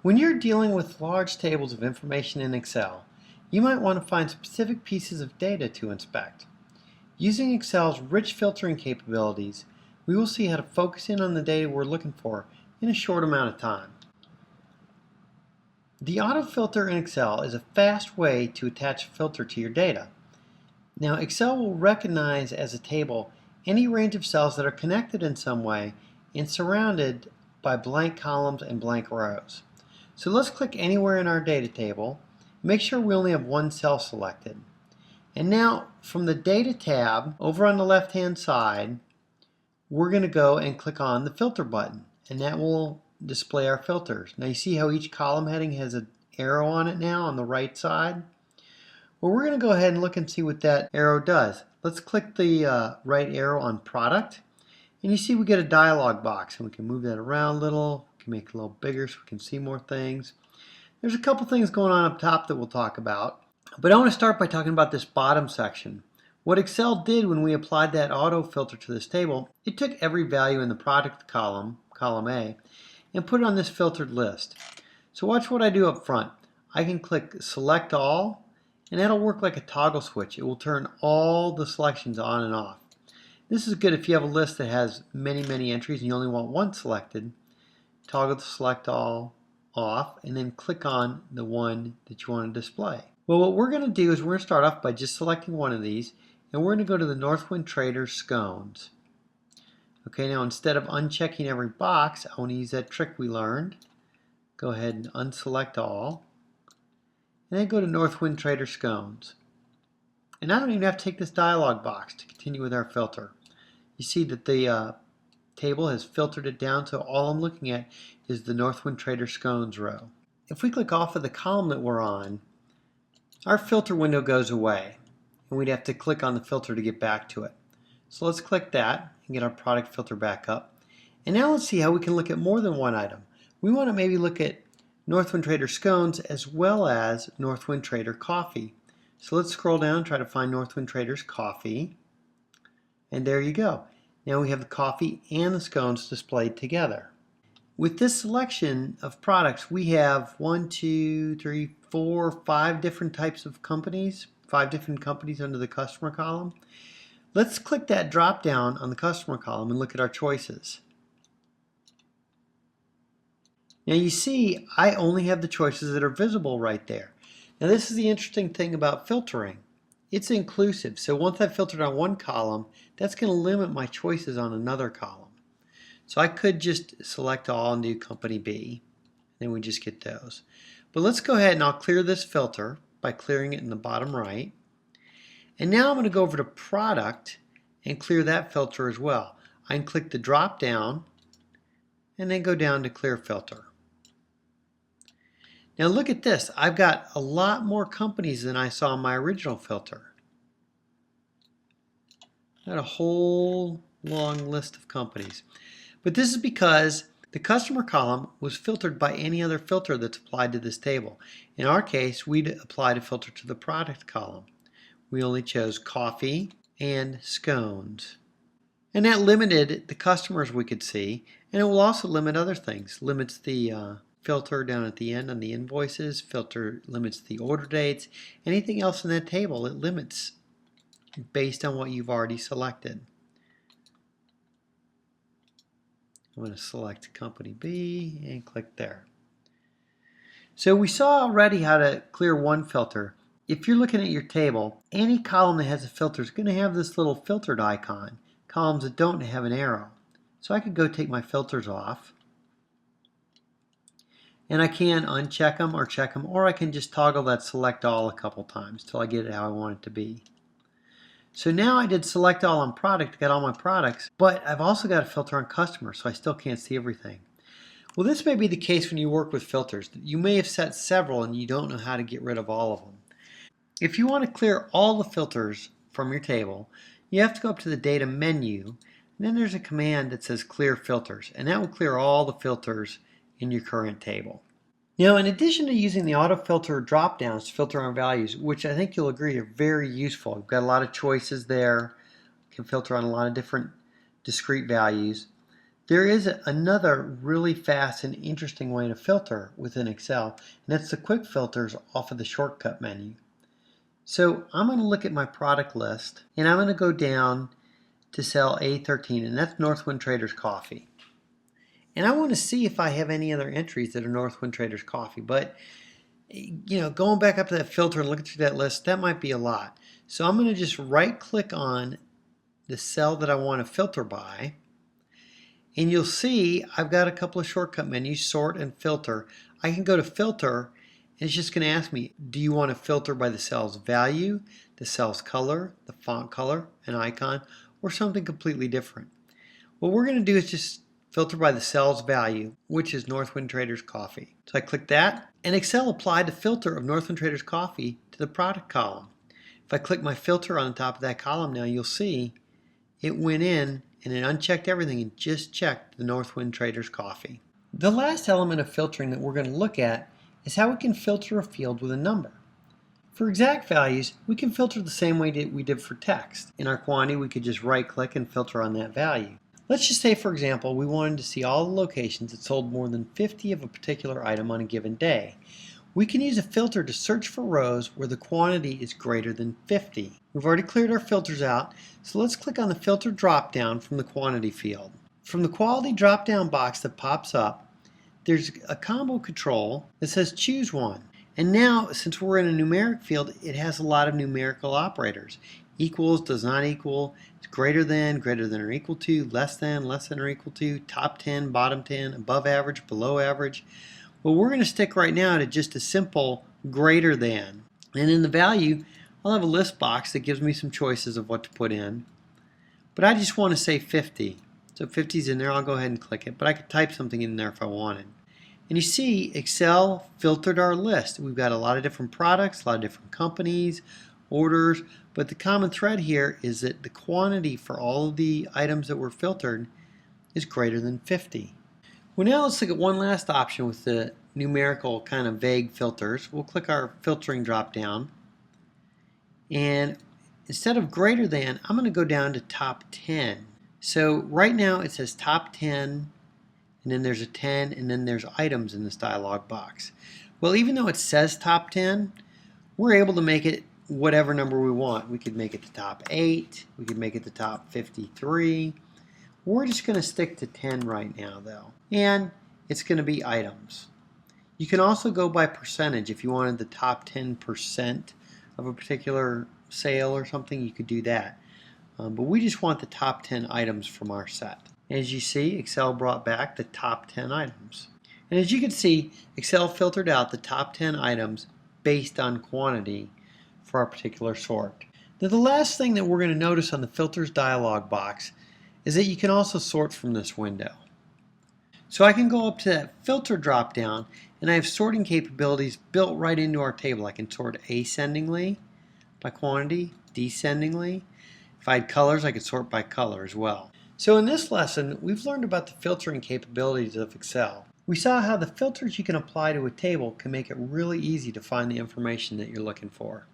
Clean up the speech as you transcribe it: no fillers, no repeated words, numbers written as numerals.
When you're dealing with large tables of information in Excel, you might want to find specific pieces of data to inspect. Using Excel's rich filtering capabilities, we will see how to focus in on the data we're looking for in a short amount of time. The autofilter in Excel is a fast way to attach a filter to your data. Now, Excel will recognize as a table any range of cells that are connected in some way and surrounded by blank columns and blank rows. So let's click anywhere in our data table. Make sure we only have one cell selected. And now from the Data tab over on the left hand side, we're going to go and click on the Filter button, and that will display our filters. Now you see how each column heading has an arrow on it now on the right side? Well, we're going to go ahead and look and see what that arrow does. Let's click the right arrow on Product, and you see we get a dialog box, and we can move that around a little. We can make it a little bigger so we can see more things. There's a couple things going on up top that we'll talk about, but I want to start by talking about this bottom section. What Excel did when we applied that auto filter to this table, it took every value in the product column, column A, and put it on this filtered list. So watch what I do up front. I can click Select All, and that'll work like a toggle switch. It will turn all the selections on and off. This is good if you have a list that has many entries and you only want one selected. Toggle the Select All off and then click on the one that you want to display. Well, what we're going to do is we're going to start off by just selecting one of these, and we're going to go to the Northwind Traders scones. Okay, now instead of unchecking every box, I want to use that trick we learned. Go ahead and unselect all, and then go to Northwind Trader scones. And I don't even have to take this dialog box to continue with our filter. You see that the table has filtered it down, so all I'm looking at is the Northwind Trader scones row. If we click off of the column that we're on, our filter window goes away, and we'd have to click on the filter to get back to it. So let's click that and get our product filter back up. And now let's see how we can look at more than one item. We want to maybe look at Northwind Trader scones as well as Northwind Trader coffee. So let's scroll down and try to find Northwind Traders coffee. And there you go. Now we have the coffee and the scones displayed together. With this selection of products, we have 1, 2, 3, 4, 5 different types of companies, 5 different companies under the customer column. Let's click that drop down on the customer column and look at our choices. Now you see I only have the choices that are visible right there. Now this is the interesting thing about filtering. It's inclusive, so once I've filtered on one column, that's going to limit my choices on another column. So I could just select all and do company B, then we just get those. But let's go ahead and I'll clear this filter by clearing it in the bottom right. And now I'm going to go over to Product and clear that filter as well. I can click the drop down and then go down to Clear Filter. Now look at this. I've got a lot more companies than I saw in my original filter. Got a whole long list of companies. But this is because the customer column was filtered by any other filter that's applied to this table. In our case, we'd applied a filter to the product column. We only chose coffee and scones. And that limited the customers we could see, and it will also limit other things. Limits the filter down at the end on the invoices, filter limits the order dates, anything else in that table it limits based on what you've already selected. I'm going to select company B and click there. So we saw already how to clear one filter. If you're looking at your table, any column that has a filter is going to have this little filtered icon. Columns that don't have an arrow. So I could go take my filters off, and I can uncheck them or check them, or I can just toggle that select all a couple times till I get it how I want it to be. So now I did select all on product, got all my products, but I've also got a filter on customer, so I still can't see everything. Well, this may be the case when you work with filters. You may have set several and you don't know how to get rid of all of them. If you want to clear all the filters from your table, you have to go up to the Data menu, and then there's a command that says Clear Filters, and that will clear all the filters in your current table. Now, in addition to using the auto filter drop-downs to filter on values, which I think you'll agree are very useful, we've got a lot of choices there, can filter on a lot of different discrete values. There is another really fast and interesting way to filter within Excel, and that's the quick filters off of the shortcut menu. So I'm going to look at my product list, and I'm going to go down to cell A13, and that's Northwind Traders Coffee. And I want to see if I have any other entries that are Northwind Traders Coffee, but going back up to that filter and looking through that list, that might be a lot. So I'm going to just right click on the cell that I want to filter by, and you'll see I've got a couple of shortcut menus, sort and filter. I can go to filter, and it's just going to ask me, do you want to filter by the cell's value, the cell's color, the font color, an icon, or something completely different? What we're going to do is just filter by the cell's value, which is Northwind Traders Coffee. So I click that, and Excel applied the filter of Northwind Traders Coffee to the product column. If I click my filter on the top of that column now, you'll see it went in and it unchecked everything and just checked the Northwind Traders Coffee. The last element of filtering that we're going to look at is how we can filter a field with a number. For exact values, we can filter the same way that we did for text. In our quantity, we could just right click and filter on that value. Let's just say, for example, we wanted to see all the locations that sold more than 50 of a particular item on a given day. We can use a filter to search for rows where the quantity is greater than 50. We've already cleared our filters out, so let's click on the filter drop-down from the quantity field. From the quality drop-down box that pops up, there's a combo control that says choose one. And now, since we're in a numeric field, it has a lot of numerical operators. Equals, does not equal, it's greater than or equal to, less than or equal to, top 10, bottom 10, above average, below average. Well, we're going to stick right now to just a simple greater than. And in the value, I'll have a list box that gives me some choices of what to put in. But I just want to say 50. So 50 is in there, I'll go ahead and click it. But I could type something in there if I wanted. And you see, Excel filtered our list. We've got a lot of different products, a lot of different companies, orders. But the common thread here is that the quantity for all of the items that were filtered is greater than 50. Well, now let's look at one last option with the numerical kind of vague filters. We'll click our filtering drop down, and instead of greater than, I'm going to go down to top 10. So right now it says top 10, and then there's a 10, and then there's items in this dialog box. Well, even though it says top 10, we're able to make it whatever number we want. We could make it the top 8, we could make it the top 53. We're just going to stick to 10 right now though, and it's going to be items. You can also go by percentage. If you wanted the top 10% of a particular sale or something, you could do that. But we just want the top 10 items from our set. As you see, Excel brought back the top 10 items. And as you can see, Excel filtered out the top 10 items based on quantity for our particular sort. Now the last thing that we're going to notice on the filters dialog box is that you can also sort from this window. So I can go up to that filter drop down, and I have sorting capabilities built right into our table. I can sort ascendingly by quantity, descendingly. If I had colors, I could sort by color as well. So in this lesson, we've learned about the filtering capabilities of Excel. We saw how the filters you can apply to a table can make it really easy to find the information that you're looking for.